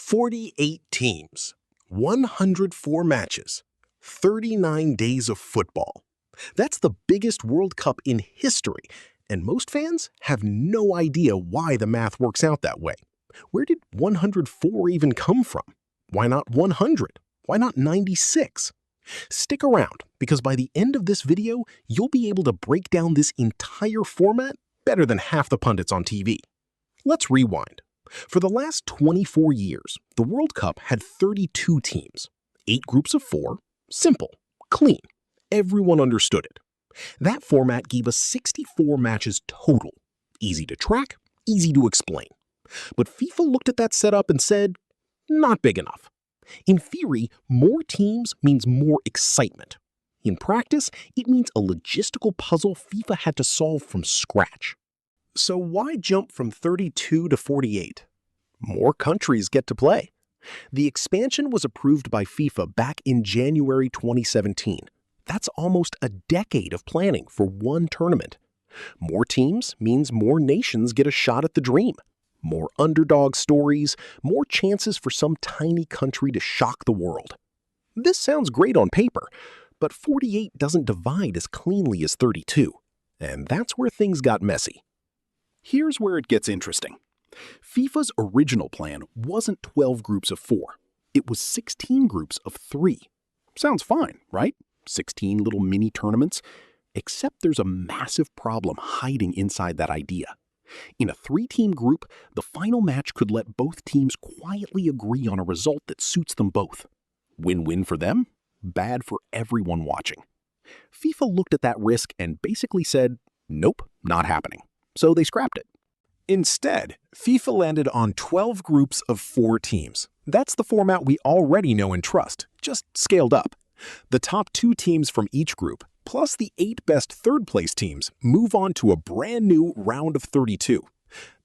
48 teams, 104 matches, 39 days of football. That's the biggest World Cup in history, and most fans have no idea why the math works out that way. Where did 104 even come from? Why not 100? Why not 96? Stick around, because by the end of this video, you'll be able to break down this entire format better than half the pundits on TV. Let's rewind. For the last 24 years, the World Cup had 32 teams, 8 groups of 4, simple, clean. Everyone understood it. That format gave us 64 matches total. Easy to track, easy to explain. But FIFA looked at that setup and said, not big enough. In theory, more teams means more excitement. In practice, it means a logistical puzzle FIFA had to solve from scratch. So why jump from 32 to 48? More countries get to play. The expansion was approved by FIFA back in January 2017. That's almost a decade of planning for one tournament. More teams means more nations get a shot at the dream. More underdog stories, more chances for some tiny country to shock the world. This sounds great on paper, but 48 doesn't divide as cleanly as 32. And that's where things got messy. Here's where it gets interesting. FIFA's original plan wasn't 12 groups of 4. It was 16 groups of 3. Sounds fine, right? 16 little mini tournaments. Except there's a massive problem hiding inside that idea. In a 3-team group, the final match could let both teams quietly agree on a result that suits them both. Win-win for them, bad for everyone watching. FIFA looked at that risk and basically said, nope, not happening. So they scrapped it. Instead, FIFA landed on 12 groups of 4 teams. That's the format we already know and trust, just scaled up. The top 2 teams from each group, plus the 8 best third-place teams, move on to a brand new round of 32.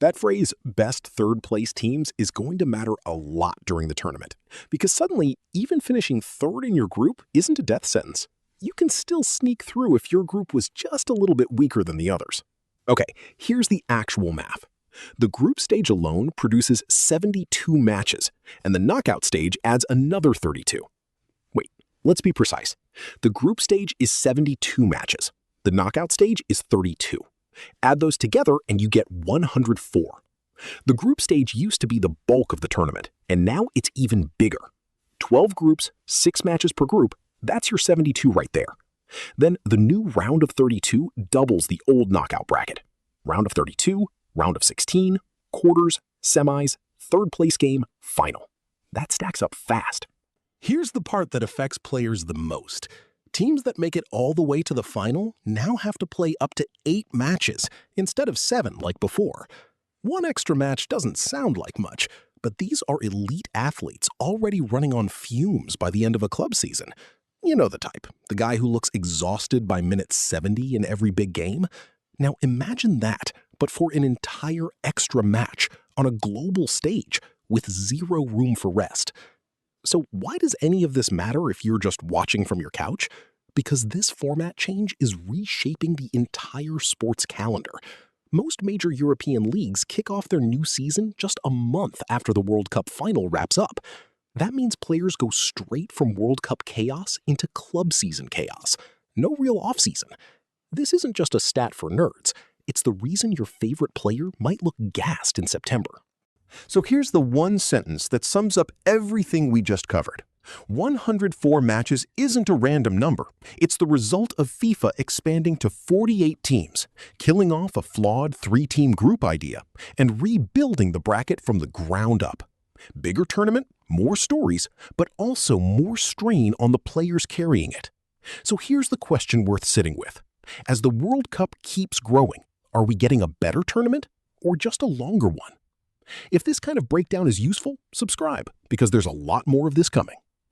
That phrase, best third-place teams, is going to matter a lot during the tournament, because suddenly, even finishing third in your group isn't a death sentence. You can still sneak through if your group was just a little bit weaker than the others. Okay, here's the actual math. The group stage alone produces 72 matches, and the knockout stage adds another 32. Wait, let's be precise. The group stage is 72 matches. The knockout stage is 32. Add those together and you get 104. The group stage used to be the bulk of the tournament, and now it's even bigger. 12 groups, 6 matches per group, that's your 72 right there. Then the new round of 32 doubles the old knockout bracket. Round of 32, round of 16, quarters, semis, third place game, final. That stacks up fast. Here's the part that affects players the most. Teams that make it all the way to the final now have to play up to 8 matches instead of 7 like before. One extra match doesn't sound like much, but these are elite athletes already running on fumes by the end of a club season. You know the type, the guy who looks exhausted by minute 70 in every big game. Now imagine that, but for an entire extra match on a global stage with 0 room for rest. So why does any of this matter if you're just watching from your couch? Because this format change is reshaping the entire sports calendar. Most major European leagues kick off their new season just a month after the World Cup final wraps up. That means players go straight from World Cup chaos into club season chaos. No real off-season. This isn't just a stat for nerds. It's the reason your favorite player might look gassed in September. So here's the one sentence that sums up everything we just covered. 104 matches isn't a random number. It's the result of FIFA expanding to 48 teams, killing off a flawed 3-team group idea, and rebuilding the bracket from the ground up. Bigger tournament, more stories, but also more strain on the players carrying it. So here's the question worth sitting with. As the World Cup keeps growing, are we getting a better tournament or just a longer one? If this kind of breakdown is useful, subscribe, because there's a lot more of this coming.